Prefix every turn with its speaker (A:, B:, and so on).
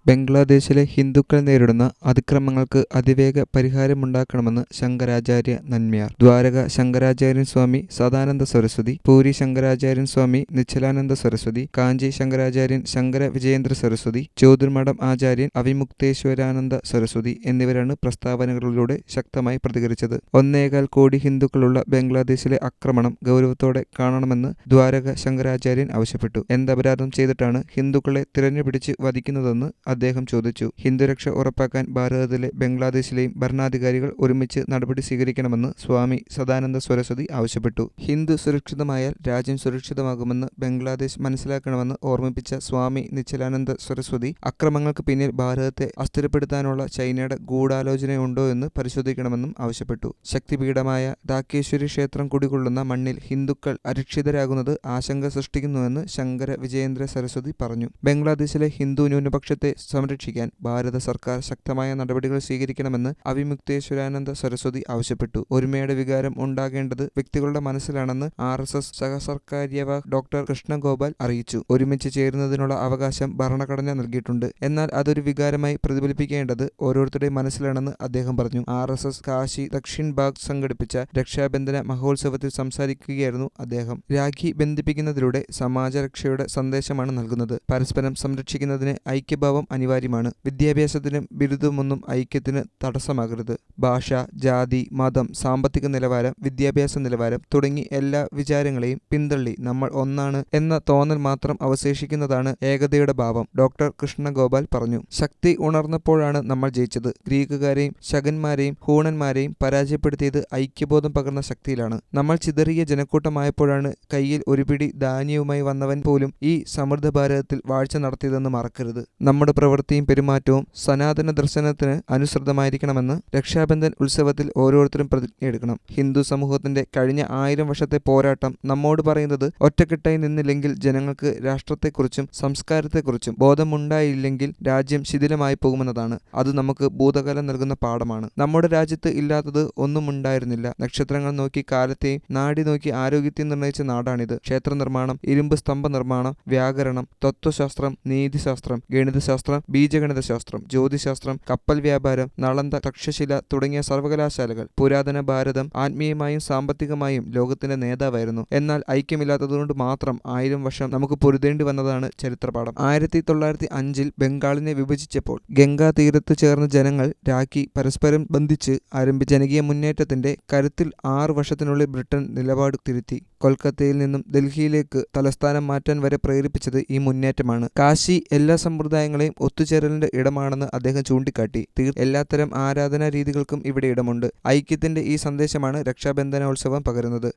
A: ബംഗ്ലാദേശിലെ ഹിന്ദുക്കൾ നേരിടുന്ന അതിക്രമങ്ങൾക്ക് അതിവേഗ പരിഹാരമുണ്ടാക്കണമെന്ന് ശങ്കരാചാര്യ നന്മ്യാർ. ദ്വാരക ശങ്കരാചാര്യൻ സ്വാമി സദാനന്ദ സരസ്വതി, പൂരി ശങ്കരാചാര്യൻ സ്വാമി നിശ്ചലാനന്ദ സരസ്വതി, കാഞ്ചി ശങ്കരാചാര്യൻ ശങ്കര വിജയേന്ദ്ര സരസ്വതി, ജ്യോതിർമഠം ആചാര്യൻ അവിമുക്തേശ്വരാനന്ദ സരസ്വതി എന്നിവരാണ് പ്രസ്താവനകളിലൂടെ ശക്തമായി പ്രതികരിച്ചത്. 1.25 കോടി ഹിന്ദുക്കളുള്ള ബംഗ്ലാദേശിലെ ആക്രമണം ഗൗരവത്തോടെ കാണണമെന്ന് ദ്വാരക ശങ്കരാചാര്യൻ ആവശ്യപ്പെട്ടു. എന്തപരാധം ചെയ്തിട്ടാണ് ഹിന്ദുക്കളെ തിരഞ്ഞുപിടിച്ച് വധിക്കുന്നതെന്ന് അദ്ദേഹം ചോദിച്ചു. ഹിന്ദുരക്ഷ ഉറപ്പാക്കാൻ ഭാരതത്തിലെ ബംഗ്ലാദേശിലെയും ഭരണാധികാരികൾ ഒരുമിച്ച് നടപടി സ്വീകരിക്കണമെന്ന് സ്വാമി സദാനന്ദ സരസ്വതി ആവശ്യപ്പെട്ടു. ഹിന്ദു സുരക്ഷിതമായാൽ രാജ്യം സുരക്ഷിതമാകുമെന്ന് ബംഗ്ലാദേശ് മനസ്സിലാക്കണമെന്ന് ഓർമ്മിപ്പിച്ച സ്വാമി നിശ്ചലാനന്ദ സരസ്വതി അക്രമങ്ങൾക്ക് പിന്നിൽ ഭാരതത്തെ അസ്ഥിരപ്പെടുത്താനുള്ള ചൈനയുടെ ഗൂഢാലോചനയുണ്ടോ എന്ന് പരിശോധിക്കണമെന്നും ആവശ്യപ്പെട്ടു. ശക്തിപീഠമായ ധാക്കേശ്വരി ക്ഷേത്രം കുടികൊള്ളുന്ന മണ്ണിൽ ഹിന്ദുക്കൾ അരക്ഷിതരാകുന്നത് ആശങ്ക സൃഷ്ടിക്കുന്നുവെന്ന് ശങ്കര വിജയേന്ദ്ര സരസ്വതി പറഞ്ഞു. ബംഗ്ലാദേശിലെ ഹിന്ദു ന്യൂനപക്ഷത്തെ സംരക്ഷിക്കാൻ ഭാരത സർക്കാർ ശക്തമായ നടപടികൾ സ്വീകരിക്കണമെന്ന് അവിമുക്തേശ്വരാനന്ദ സരസ്വതി ആവശ്യപ്പെട്ടു. ഒരുമയുടെ വികാരം ഉണ്ടാകേണ്ടത് വ്യക്തികളുടെ മനസ്സിലാണെന്ന് RSS സഹസർക്കാര്യവാഹ് ഡോക്ടർ കൃഷ്ണഗോപാൽ അറിയിച്ചു. ഒരുമിച്ച് ചേരുന്നതിനുള്ള അവകാശം ഭരണഘടന നൽകിയിട്ടുണ്ട്. എന്നാൽ അതൊരു വികാരമായി പ്രതിഫലിപ്പിക്കേണ്ടത് ഓരോരുത്തരുടെയും മനസ്സിലാണെന്ന് അദ്ദേഹം പറഞ്ഞു. RSS കാശി ദക്ഷിൺ ബാഗ് സംഘടിപ്പിച്ച രക്ഷാബന്ധന മഹോത്സവത്തിൽ സംസാരിക്കുകയായിരുന്നു അദ്ദേഹം. രാഖി ബന്ധിപ്പിക്കുന്നതിലൂടെ സമാജരക്ഷയുടെ സന്ദേശമാണ് നൽകുന്നത്. പരസ്പരം സംരക്ഷിക്കുന്നതിന് ഐക്യഭാവം അനിവാര്യമാണ്. വിദ്യാഭ്യാസത്തിനും ബിരുദമൊന്നും ഐക്യത്തിന് തടസ്സമാകരുത്. ഭാഷ, ജാതി, മതം, സാമ്പത്തിക നിലവാരം, വിദ്യാഭ്യാസ നിലവാരം തുടങ്ങി എല്ലാ വിചാരങ്ങളെയും പിന്തള്ളി നമ്മൾ ഒന്നാണ് എന്ന തോന്നൽ മാത്രം അവശേഷിക്കുന്നതാണ് ഏകതയുടെ ഭാവം, ഡോക്ടർ കൃഷ്ണഗോപാൽ പറഞ്ഞു. ശക്തി ഉണർന്നപ്പോഴാണ് നമ്മൾ ജയിച്ചത്. ഗ്രീക്കുകാരെയും ശകന്മാരെയും ഹൂണന്മാരെയും പരാജയപ്പെടുത്തിയത് ഐക്യബോധം പകർന്ന ശക്തിയിലാണ്. നമ്മൾ ചിതറിയ ജനക്കൂട്ടമായപ്പോഴാണ് കയ്യിൽ ഒരു പിടി ധാന്യവുമായി വന്നവൻ പോലും ഈ സമൃദ്ധ ഭാരതത്തിൽ വാഴ്ച നടത്തിയതെന്ന് മറക്കരുത്. നമ്മുടെ പ്രവൃത്തിയും പെരുമാറ്റവും സനാതന ദർശനത്തിന് അനുസൃതമായിരിക്കണമെന്ന് രക്ഷാബന്ധൻ ഉത്സവത്തിൽ ഓരോരുത്തരും പ്രതിജ്ഞയെടുക്കണം. ഹിന്ദു സമൂഹത്തിന്റെ കഴിഞ്ഞ 1000 വർഷത്തെ പോരാട്ടം നമ്മോട് പറയുന്നത് ഒറ്റക്കെട്ടായി നിന്നില്ലെങ്കിൽ ജനങ്ങൾക്ക് രാഷ്ട്രത്തെക്കുറിച്ചും സംസ്കാരത്തെക്കുറിച്ചും ബോധമുണ്ടായില്ലെങ്കിൽ രാജ്യം ശിഥിലമായി പോകുമെന്നതാണ്. അത് നമുക്ക് ഭൂതകാലം നൽകുന്ന പാഠമാണ്. നമ്മുടെ രാജ്യത്ത് ഇല്ലാത്തത് ഒന്നും ഉണ്ടായിരുന്നില്ല. നക്ഷത്രങ്ങൾ നോക്കി കാലത്തെയും നാടി നോക്കി ആരോഗ്യത്തെയും നിർണയിച്ച നാടാണിത്. ക്ഷേത്ര നിർമ്മാണം, ഇരുമ്പ് സ്തംഭ നിർമ്മാണം, വ്യാകരണം, തത്വശാസ്ത്രം, നീതിശാസ്ത്രം, ഗണിതശാസ്ത്രം, ബീജഗണിതശാസ്ത്രം, ജ്യോതിശാസ്ത്രം, കപ്പൽ വ്യാപാരം, നളന്ദ, തക്ഷശില തുടങ്ങിയ സർവകലാശാലകൾ. പുരാതന ഭാരതം ആത്മീയമായും സാമ്പത്തികമായും ലോകത്തിന്റെ നേതാവായിരുന്നു. എന്നാൽ ഐക്യമില്ലാത്തതുകൊണ്ട് മാത്രം 1000 വർഷം നമുക്ക് പൊരുതേണ്ടി വന്നതാണ് ചരിത്രപാഠം. 1905 ബംഗാളിനെ വിഭജിച്ചപ്പോൾ ഗംഗാ തീരത്ത് ചേർന്ന ജനങ്ങൾ രാഖി പരസ്പരം ബന്ധിച്ച് ആരംഭിച്ച ജനകീയ മുന്നേറ്റത്തിന്റെ കരുത്തിൽ 6 വർഷത്തിനുള്ളിൽ ബ്രിട്ടൻ നിലപാട് തിരുത്തി. കൊൽക്കത്തയിൽ നിന്നും ഡൽഹിയിലേക്ക് തലസ്ഥാനം മാറ്റാൻ വരെ പ്രേരിപ്പിച്ചത് ഈ മുന്നേറ്റമാണ്. കാശി എല്ലാ സമ്പ്രദായങ്ങളെയും ഒത്തുചേരലിന്റെ ഇടമാണെന്ന് അദ്ദേഹം ചൂണ്ടിക്കാട്ടി. എല്ലാത്തരം ആരാധനാ രീതികൾക്കും ഇവിടെ ഇടമുണ്ട്. ഐക്യത്തിന്റെ ഈ സന്ദേശമാണ് രക്ഷാബന്ധനോത്സവം പകരുന്നത്.